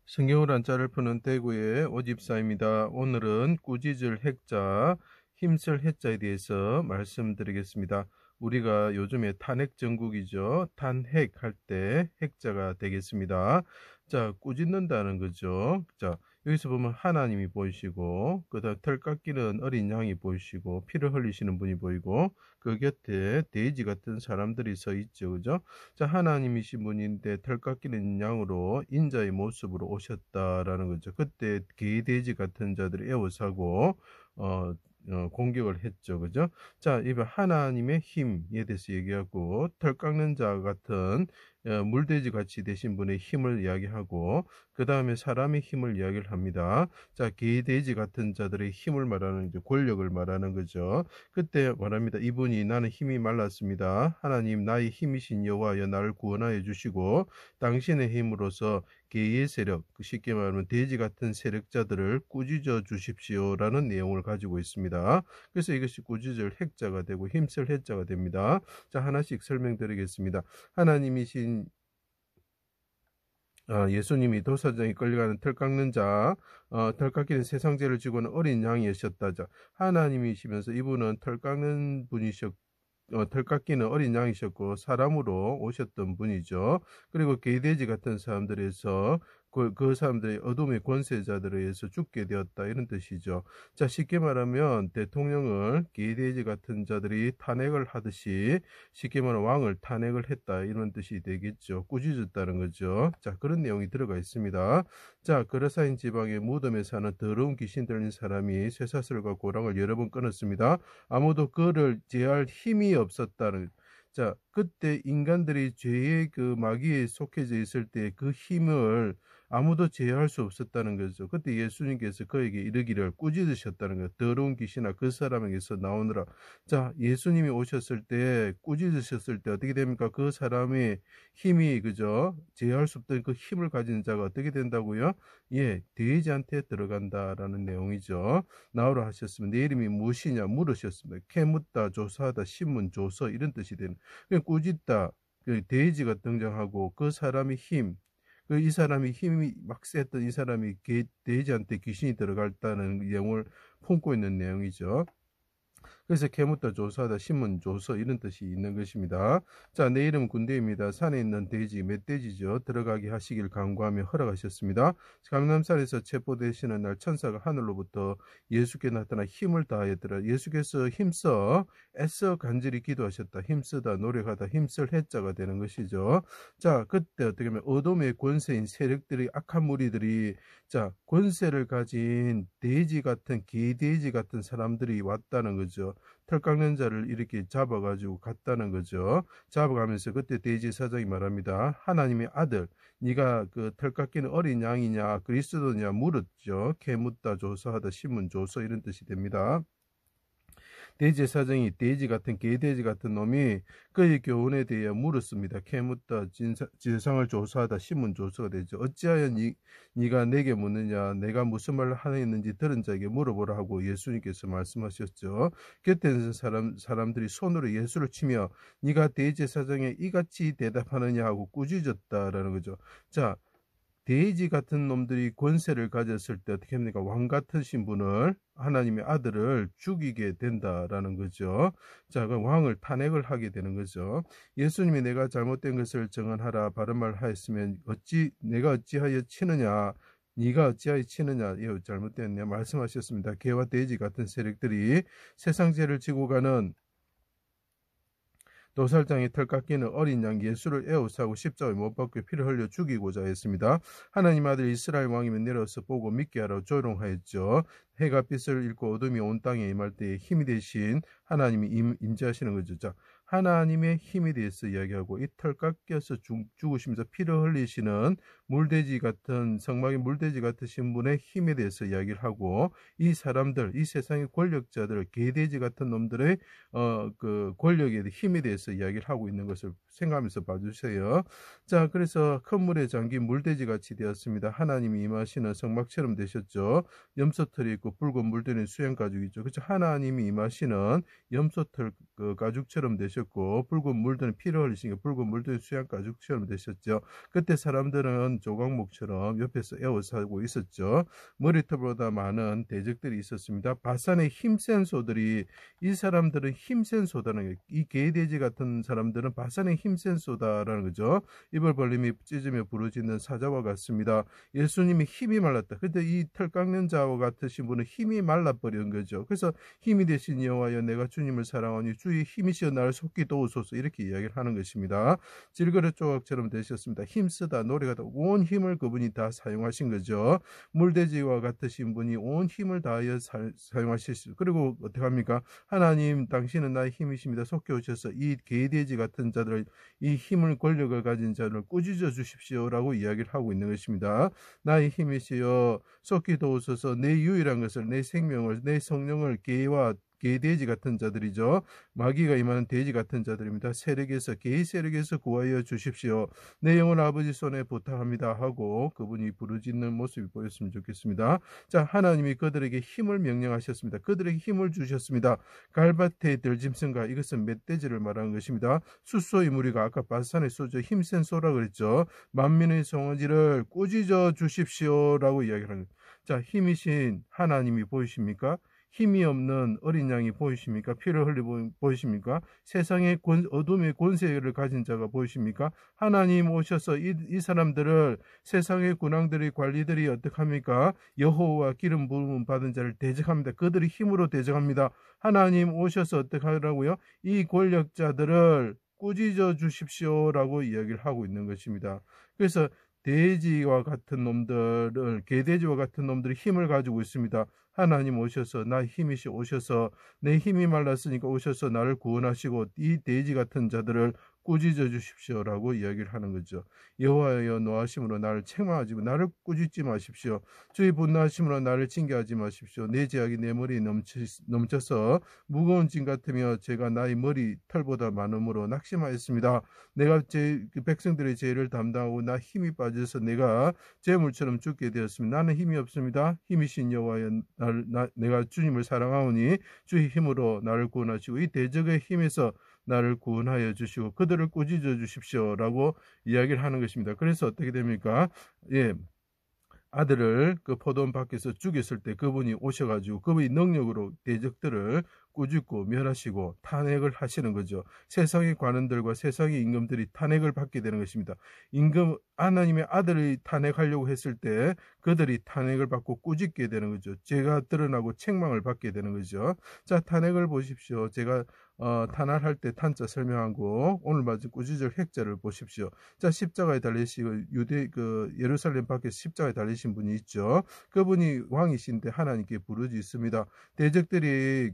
성경을 한자를 푸는 대구의 오집사입니다. 오늘은 꾸짖을 핵자, 힘쓸 해자에 대해서 말씀드리겠습니다. 우리가 요즘에 탄핵 정국이죠. 탄핵할 때 핵자가 되겠습니다. 자, 꾸짖는다는 거죠. 자, 여기서 보면 하나님이 보이시고, 그다음 털 깎이는 어린 양이 보이시고, 피를 흘리시는 분이 보이고, 그 곁에 돼지 같은 사람들이 서 있죠. 그죠? 자, 하나님이신 분인데 털 깎이는 양으로 인자의 모습으로 오셨다라는 거죠. 그때 개돼지 같은 자들이 애워사고 어, 공격을 했죠. 그죠? 자, 이번 하나님의 힘에 대해서 얘기하고 털 깎는 자 같은 물돼지 같이 되신 분의 힘을 이야기하고 그 다음에 사람의 힘을 이야기를 합니다. 자, 개돼지 같은 자들의 힘을 말하는 이제 권력을 말하는 거죠. 그때 말합니다. 이분이 나는 힘이 말랐습니다. 하나님 나의 힘이신 여호와여 나를 구원하여 주시고 당신의 힘으로서 개의 세력, 쉽게 말하면 돼지 같은 세력자들을 꾸짖어 주십시오라는 내용을 가지고 있습니다. 그래서 이것이 꾸짖을 핵자가 되고 힘쓸 해자가 됩니다. 자, 하나씩 설명드리겠습니다. 하나님이신 예수님이 도사장에 끌려가는 털 깎는 자, 털 깎이는 세상죄를 지고는 어린 양이셨다자. 하나님이시면서 이분은 털 깎는 분이셨고 털 깎이는 어린 양이셨고 사람으로 오셨던 분이죠. 그리고 개돼지 같은 사람들에서 그 사람들이 어둠의 권세자들에 의해서 죽게 되었다 이런 뜻이죠. 자, 쉽게 말하면 대통령을 개돼지 같은 자들이 탄핵을 하듯이 쉽게 말하면 왕을 탄핵을 했다 이런 뜻이 되겠죠. 꾸짖었다는 거죠. 자, 그런 내용이 들어가 있습니다. 자, 그라사인 지방의 무덤에 사는 더러운 귀신 들린 사람이 쇠사슬과 고랑을 여러 번 끊었습니다. 아무도 그를 제할 힘이 없었다는. 자, 그때 인간들이 죄의 그 마귀에 속해져 있을 때 그 힘을 아무도 제어할 수 없었다는 거죠. 그때 예수님께서 그에게 이르기를 꾸짖으셨다는 거예요. 더러운 귀신아 그 사람에게서 나오느라. 자, 예수님이 오셨을 때 꾸짖으셨을 때 어떻게 됩니까? 그 사람의 힘이 그죠? 제어할 수 없던 그 힘을 가진 자가 어떻게 된다고요? 예, 돼지한테 들어간다라는 내용이죠. 나오라 하셨으면 내 이름이 무엇이냐 물으셨습니다. 캐묻다, 조사하다, 신문, 조서 이런 뜻이 되는. 꾸짖다, 그 돼지가 등장하고 그 사람의 힘, 그 이 사람이 힘이 막 셌던 이 사람이 돼지한테 귀신이 들어갔다는 내용을 품고 있는 내용이죠. 그래서 캐묻다 조사하다 신문 조서 이런 뜻이 있는 것입니다. 자, 내 이름은 군대입니다. 산에 있는 돼지 멧돼지죠. 들어가게 하시길 간구하며 허락하셨습니다. 강남산에서 체포되시는 날 천사가 하늘로부터 예수께 나타나 힘을 다하였더라. 예수께서 힘써 애써 간절히 기도하셨다. 힘쓰다 노력하다 힘쓸 해자가 되는 것이죠. 자, 그때 어떻게 보면 어둠의 권세인 세력들이 악한 무리들이 자, 권세를 가진 돼지 같은 개돼지 같은 사람들이 왔다는 거죠. 털 깎는 자를 이렇게 잡아가지고 갔다는 거죠. 잡아가면서 그때 돼지 사장이 말합니다. 하나님의 아들, 네가 그 털 깎이는 어린 양이냐 그리스도냐 물었죠. 캐묻다 조사하다 신문 조서 이런 뜻이 됩니다. 돼지 사정이 돼지 같은 개돼지 같은 놈이 그의 교훈에 대해 물었습니다. 캐묻다 진상을 조사하다 신문 조서가 되죠. 어찌하여 네가 내게 묻느냐 내가 무슨 말을 하였는지 들은 자에게 물어보라 하고 예수님께서 말씀하셨죠. 곁에 사람들이 손으로 예수를 치며 네가 돼지 사정에 이같이 대답하느냐 하고 꾸짖었다라는 거죠. 자, 돼지 같은 놈들이 권세를 가졌을 때 어떻게 합니까? 왕 같은 신분을 하나님의 아들을 죽이게 된다라는 거죠. 자, 그 왕을 탄핵을 하게 되는 거죠. 예수님이 내가 잘못된 것을 정언하라 바른 말 하였으면 내가 어찌하여 치느냐 네가 어찌하여 치느냐 이거 잘못됐냐 말씀하셨습니다. 개와 돼지 같은 세력들이 세상 죄를 지고 가는 도살장이 털 깎이는 어린 양 예수를 애워싸고 십자가에 못 박혀 피를 흘려 죽이고자 했습니다. 하나님 아들 이스라엘 왕이면 내려서 보고 믿게 하라고 조롱하였죠. 해가 빛을 잃고 어둠이 온 땅에 임할 때에 힘이 되신 하나님이 임재하시는 거죠. 자, 하나님의 힘에 대해서 이야기하고 이 털 깎여서 죽으시면서 피를 흘리시는 물돼지 같은 성막의 물돼지 같으신 분의 힘에 대해서 이야기를 하고 이 사람들 이 세상의 권력자들 개돼지 같은 놈들의 그 권력에 힘에 대해서 이야기를 하고 있는 것을 생각하면서 봐주세요. 자, 그래서 큰 물에 잠긴 물돼지 같이 되었습니다. 하나님이 임하시는 성막처럼 되셨죠. 염소털이 있고 붉은 물들인 수양 가죽이죠. 그렇죠. 하나님이 임하시는 염소털 그 가죽처럼 되셨. 되셨고 붉은 물들은 피를 흘리시니까 붉은 물들은 수양 가죽처럼 되셨죠. 그때 사람들은 조각목처럼 옆에서 에워싸고 있었죠. 머리털보다 많은 대적들이 있었습니다. 바산의 힘센 소들이 이 사람들은 힘센 소다는 거예요. 이 개돼지 같은 사람들은 바산의 힘센 소다라는 거죠. 입을 벌림이 찢으며 부르짖는 사자와 같습니다. 예수님이 힘이 말랐다. 근데 이 털 깎는 자와 같으신 분은 힘이 말라버린 거죠. 그래서 힘이 되신 여호와여 내가 주님을 사랑하니 주의 힘이시여 나를 속기 도우소서 이렇게 이야기를 하는 것입니다. 질그릇 조각처럼 되셨습니다. 힘쓰다 노래가다 온 힘을 그분이 다 사용하신 거죠. 물돼지와 같으신 분이 온 힘을 다하여 사용하실 수 그리고 어떻게 합니까? 하나님 당신은 나의 힘이십니다. 속히 오셔서 이 개돼지 같은 자들을 이 힘을 권력을 가진 자를 꾸짖어 주십시오라고 이야기를 하고 있는 것입니다. 나의 힘이시여 속히 도우소서 내 유일한 것을 내 생명을 내 성령을 개와 개돼지 같은 자들이죠. 마귀가 임하는 돼지 같은 자들입니다. 세력에서 개의 세력에서 구하여 주십시오. 내 영혼 아버지 손에 부탁합니다 하고 그분이 부르짖는 모습이 보였으면 좋겠습니다. 자, 하나님이 그들에게 힘을 명령하셨습니다. 그들에게 힘을 주셨습니다. 갈밭의 들짐승과 이것은 멧돼지를 말하는 것입니다. 숫소의 무리가 아까 바산의 소죠. 힘센 소라 그랬죠. 만민의 송아지를 꾸짖어 주십시오라고 이야기를 하는 거예요. 자, 힘이신 하나님이 보이십니까? 힘이 없는 어린 양이 보이십니까? 피를 흘리 보이십니까? 세상의 어둠의 권세를 가진 자가 보이십니까? 하나님 오셔서 이 사람들을 세상의 군왕들의 관리들이 어떻게 합니까? 여호와 기름 부음 받은 자를 대적합니다. 그들이 힘으로 대적합니다. 하나님 오셔서 어떻게 하라고요? 이 권력자들을 꾸짖어 주십시오라고 이야기를 하고 있는 것입니다. 그래서 돼지와 같은 놈들을 개돼지와 같은 놈들이 힘을 가지고 있습니다. 하나님 오셔서 나 힘이시 오셔서 내 힘이 말랐으니까 오셔서 나를 구원하시고 이 돼지 같은 자들을 꾸짖어 주십시오라고 이야기를 하는 거죠. 여호와여 노하심으로 나를 책망하지 나를 꾸짖지 마십시오. 주의 분노하심으로 나를 징계하지 마십시오. 내 죄악이 내 머리에 넘쳐서 무거운 짐 같으며 제가 나의 머리 털보다 많음으로 낙심하였습니다. 내가 백성들의 죄를 담당하고 나 힘이 빠져서 내가 재물처럼 죽게 되었습니다. 나는 힘이 없습니다. 힘이신 여호와여 내가 주님을 사랑하오니 주의 힘으로 나를 구원하시고 이 대적의 힘에서 나를 구원하여 주시고 그들을 꾸짖어 주십시오라고 이야기를 하는 것입니다. 그래서 어떻게 됩니까? 예. 아들을 그 포도원 밖에서 죽였을 때 그분이 오셔가지고 그분이 능력으로 대적들을 꾸짖고 멸하시고 탄핵을 하시는 거죠. 세상의 관원들과 세상의 임금들이 탄핵을 받게 되는 것입니다. 임금 하나님의 아들을 탄핵하려고 했을 때 그들이 탄핵을 받고 꾸짖게 되는 거죠. 죄가 드러나고 책망을 받게 되는 거죠. 자, 탄핵을 보십시오. 제가 탄핵할 때 탄자 설명하고 오늘 맞은 꾸짖을 핵자를 보십시오. 자, 십자가에 달리시고 예루살렘 밖에 십자가에 달리신 분이 있죠. 그분이 왕이신데 하나님께 부르짖습니다. 대적들이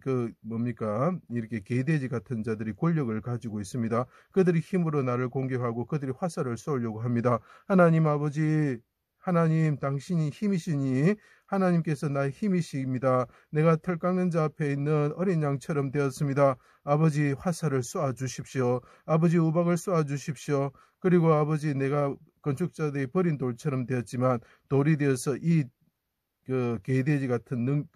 이렇게 개돼지 같은 자들이 권력을 가지고 있습니다. 그들이 힘으로 나를 공격하고 그들이 화살을 쏘려고 합니다. 하나님 아버지, 하나님 당신이 힘이시니 하나님께서 나의 힘이십니다. 내가 털 깎는 자 앞에 있는 어린 양처럼 되었습니다. 아버지 화살을 쏘아 주십시오. 아버지 우박을 쏘아 주십시오. 그리고 아버지 내가 건축자들이 버린 돌처럼 되었지만 돌이 되어서 이 개돼지 같은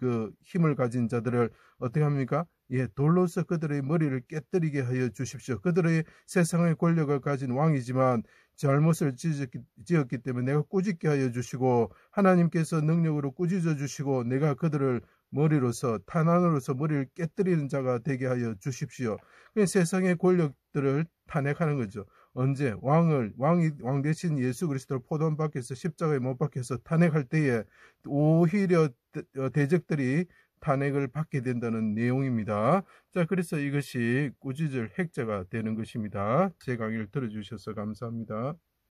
힘을 가진 자들을 어떻게 합니까? 예, 돌로서 그들의 머리를 깨뜨리게 하여 주십시오. 그들의 세상의 권력을 가진 왕이지만 잘못을 지었기 때문에 내가 꾸짖게 하여 주시고 하나님께서 능력으로 꾸짖어 주시고 내가 그들을 머리로서 탄환으로서 머리를 깨뜨리는 자가 되게 하여 주십시오. 세상의 권력들을 탄핵하는 거죠. 언제 왕 대신 예수 그리스도를 포도원 밖에서 십자가에 못 박혀서 탄핵할 때에 오히려 대적들이 탄핵을 받게 된다는 내용입니다. 자, 그래서 이것이 꾸짖을 핵자가 되는 것입니다. 제 강의를 들어주셔서 감사합니다.